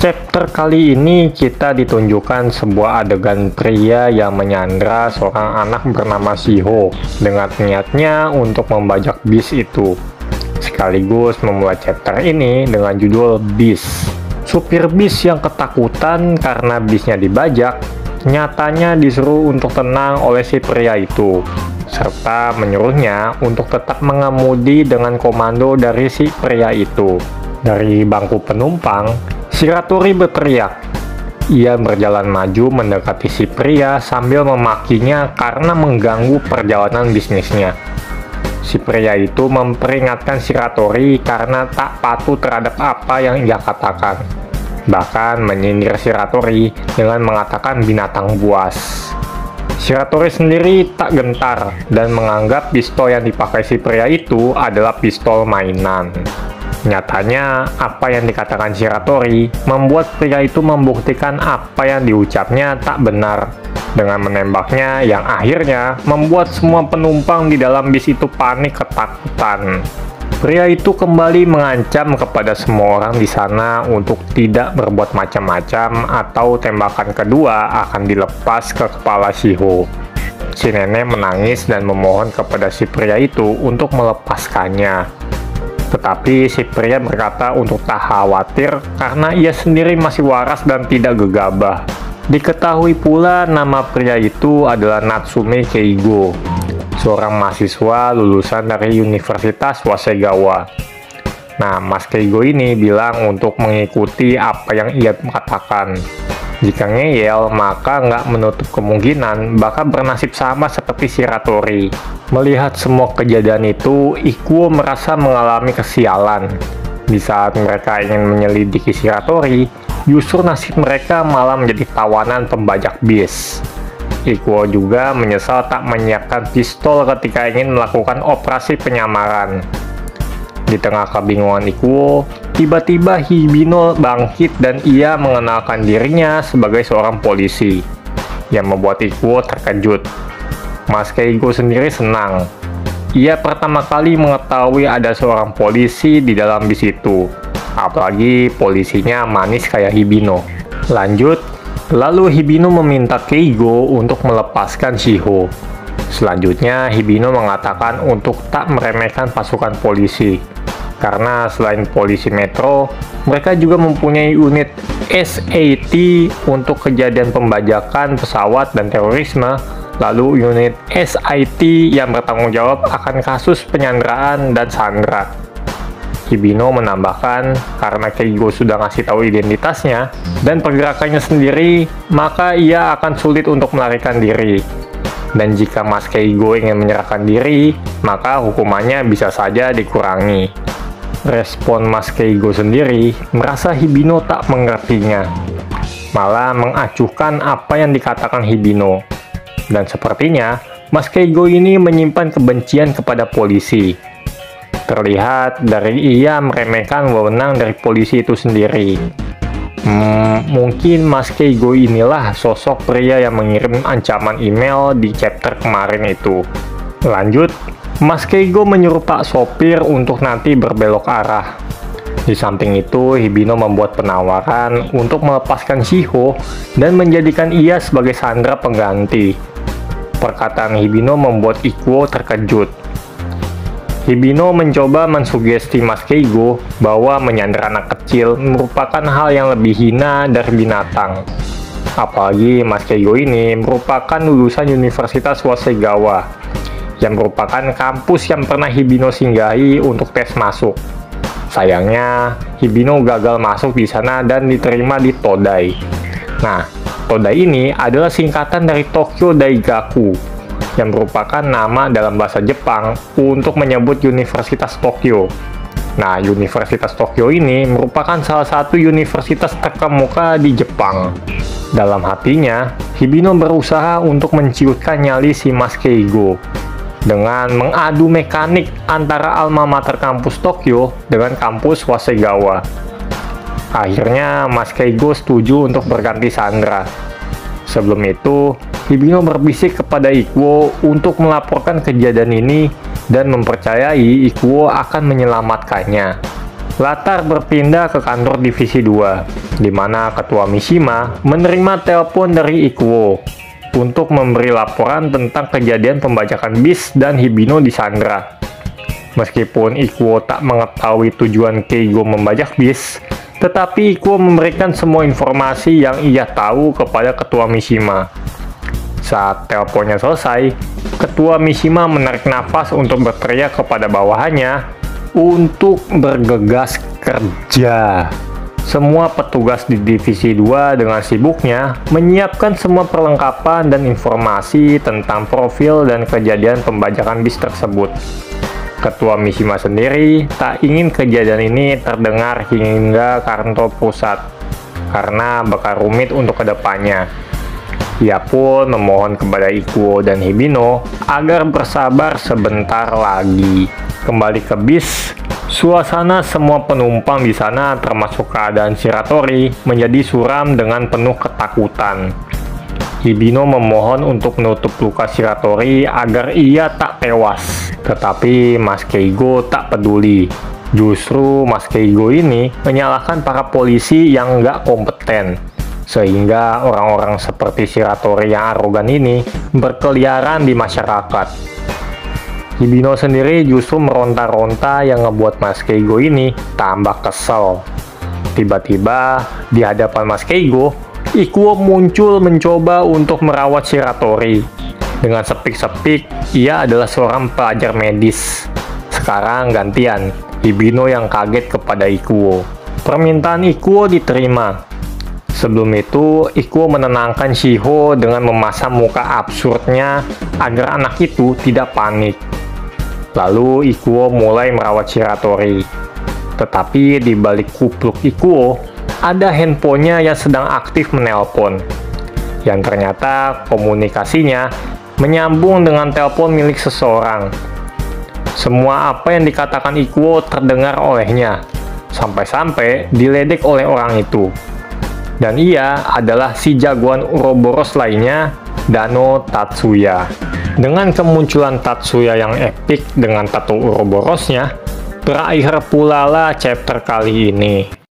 Chapter kali ini kita ditunjukkan sebuah adegan pria yang menyandra seorang anak bernama Shiho dengan niatnya untuk membajak bis itu. Sekaligus memulai chapter ini dengan judul Bis. Supir bis yang ketakutan karena bisnya dibajak, nyatanya disuruh untuk tenang oleh si pria itu, serta menyuruhnya untuk tetap mengemudi dengan komando dari si pria itu. Dari bangku penumpang, Shiratori berteriak. Ia berjalan maju mendekati si pria sambil memakinya karena mengganggu perjalanan bisnisnya. Si pria itu memperingatkan Shiratori karena tak patuh terhadap apa yang ia katakan. Bahkan menyindir Shiratori dengan mengatakan binatang buas. Shiratori sendiri tak gentar dan menganggap pistol yang dipakai si pria itu adalah pistol mainan. Nyatanya, apa yang dikatakan Shiratori membuat pria itu membuktikan apa yang diucapnya tak benar dengan menembaknya yang akhirnya membuat semua penumpang di dalam bis itu panik ketakutan. Pria itu kembali mengancam kepada semua orang di sana untuk tidak berbuat macam-macam atau tembakan kedua akan dilepas ke kepala Shiho. Si nenek menangis dan memohon kepada si pria itu untuk melepaskannya. Tetapi si pria berkata untuk tak khawatir karena ia sendiri masih waras dan tidak gegabah. Diketahui pula nama pria itu adalah Natsume Keigo, seorang mahasiswa lulusan dari Universitas Wasegawa. Nah, Mas Keigo ini bilang untuk mengikuti apa yang ia katakan. Jika ngeyel, maka nggak menutup kemungkinan bakal bernasib sama seperti Shiratori. Melihat semua kejadian itu, Ikuo merasa mengalami kesialan. Di saat mereka ingin menyelidiki Shiratori, justru nasib mereka malah menjadi tawanan pembajak bis. Ikuo juga menyesal tak menyiapkan pistol ketika ingin melakukan operasi penyamaran. Di tengah kebingungan Ikuo, tiba-tiba Hibino bangkit dan ia mengenalkan dirinya sebagai seorang polisi, yang membuat Ikuo terkejut. Mas Keigo sendiri senang. Ia pertama kali mengetahui ada seorang polisi di dalam bis itu, apalagi polisinya manis kayak Hibino. Lanjut, lalu Hibino meminta Keigo untuk melepaskan Shiho. Selanjutnya, Hibino mengatakan untuk tak meremehkan pasukan polisi, karena selain polisi metro, mereka juga mempunyai unit SAT untuk kejadian pembajakan pesawat dan terorisme, lalu unit SIT yang bertanggung jawab akan kasus penyanderaan dan sandra. Hibino menambahkan, karena Keigo sudah ngasih tahu identitasnya dan pergerakannya sendiri, maka ia akan sulit untuk melarikan diri. Dan jika Mas Keigo ingin menyerahkan diri, maka hukumannya bisa saja dikurangi. Respon Mas Keigo sendiri merasa Hibino tak mengertinya, malah mengacuhkan apa yang dikatakan Hibino. Dan sepertinya, Mas Keigo ini menyimpan kebencian kepada polisi. Terlihat dari ia meremehkan wewenang dari polisi itu sendiri. Mungkin Mas Keigo inilah sosok pria yang mengirim ancaman email di chapter kemarin itu. Lanjut, Mas Keigo menyuruh Pak Sopir untuk nanti berbelok arah. Di samping itu, Hibino membuat penawaran untuk melepaskan Shiho dan menjadikan ia sebagai sandera pengganti. Perkataan Hibino membuat Ikuo terkejut. Hibino mencoba mensugesti Mas Keigo bahwa menyandera anak kecil merupakan hal yang lebih hina dari binatang. Apalagi Mas Keigo ini merupakan lulusan Universitas Wasegawa, yang merupakan kampus yang pernah Hibino singgahi untuk tes masuk. Sayangnya, Hibino gagal masuk di sana dan diterima di Todai. Nah, Todai ini adalah singkatan dari Tokyo Daigaku, yang merupakan nama dalam bahasa Jepang untuk menyebut Universitas Tokyo. Nah, Universitas Tokyo ini merupakan salah satu universitas terkemuka di Jepang. Dalam hatinya, Hibino berusaha untuk menciutkan nyali si Mas Keigo dengan mengadu mekanik antara alma mater kampus Tokyo dengan kampus Wasegawa. Akhirnya, Mas Keigo setuju untuk berganti sandera. Sebelum itu, Hibino berbisik kepada Ikuo untuk melaporkan kejadian ini dan mempercayai Ikuo akan menyelamatkannya. Latar berpindah ke kantor Divisi 2, di mana Ketua Mishima menerima telepon dari Ikuo untuk memberi laporan tentang kejadian pembajakan bis dan Hibino disandra. Meskipun Ikuo tak mengetahui tujuan Keigo membajak bis, tetapi Ikuo memberikan semua informasi yang ia tahu kepada Ketua Mishima. Saat teleponnya selesai, Ketua Mishima menarik nafas untuk berteriak kepada bawahannya untuk bergegas kerja. Semua petugas di Divisi 2 dengan sibuknya menyiapkan semua perlengkapan dan informasi tentang profil dan kejadian pembajakan bis tersebut. Ketua Mishima sendiri tak ingin kejadian ini terdengar hingga kantor pusat, karena bakal rumit untuk kedepannya. Ia pun memohon kepada Ikuo dan Hibino agar bersabar sebentar lagi. Kembali ke bis, suasana semua penumpang di sana termasuk keadaan Shiratori menjadi suram dengan penuh ketakutan. Hibino memohon untuk menutup luka Shiratori agar ia tak tewas. Tetapi Mas Keigo tak peduli. Justru Mas Keigo ini menyalahkan para polisi yang nggak kompeten. Sehingga orang-orang seperti Shiratori yang arogan ini berkeliaran di masyarakat. Hibino sendiri justru meronta-ronta yang ngebuat Mas Keigo ini tambah kesel. Tiba-tiba di hadapan Mas Keigo, Ikuo muncul mencoba untuk merawat Shiratori. Dengan sepik-sepik, ia adalah seorang pelajar medis. Sekarang gantian, Hibino yang kaget kepada Ikuo. Permintaan Ikuo diterima. Sebelum itu, Ikuo menenangkan Shiho dengan memasang muka absurdnya agar anak itu tidak panik. Lalu Ikuo mulai merawat Shiratori. Tetapi di balik kupluk Ikuo, ada handphonenya yang sedang aktif menelpon. Yang ternyata komunikasinya menyambung dengan telepon milik seseorang. Semua apa yang dikatakan Ikuo terdengar olehnya, sampai-sampai diledek oleh orang itu. Dan ia adalah si jagoan Uroboros lainnya, Dano Tatsuya. Dengan kemunculan Tatsuya yang epik dengan tato Uroborosnya, berakhir pula lah chapter kali ini.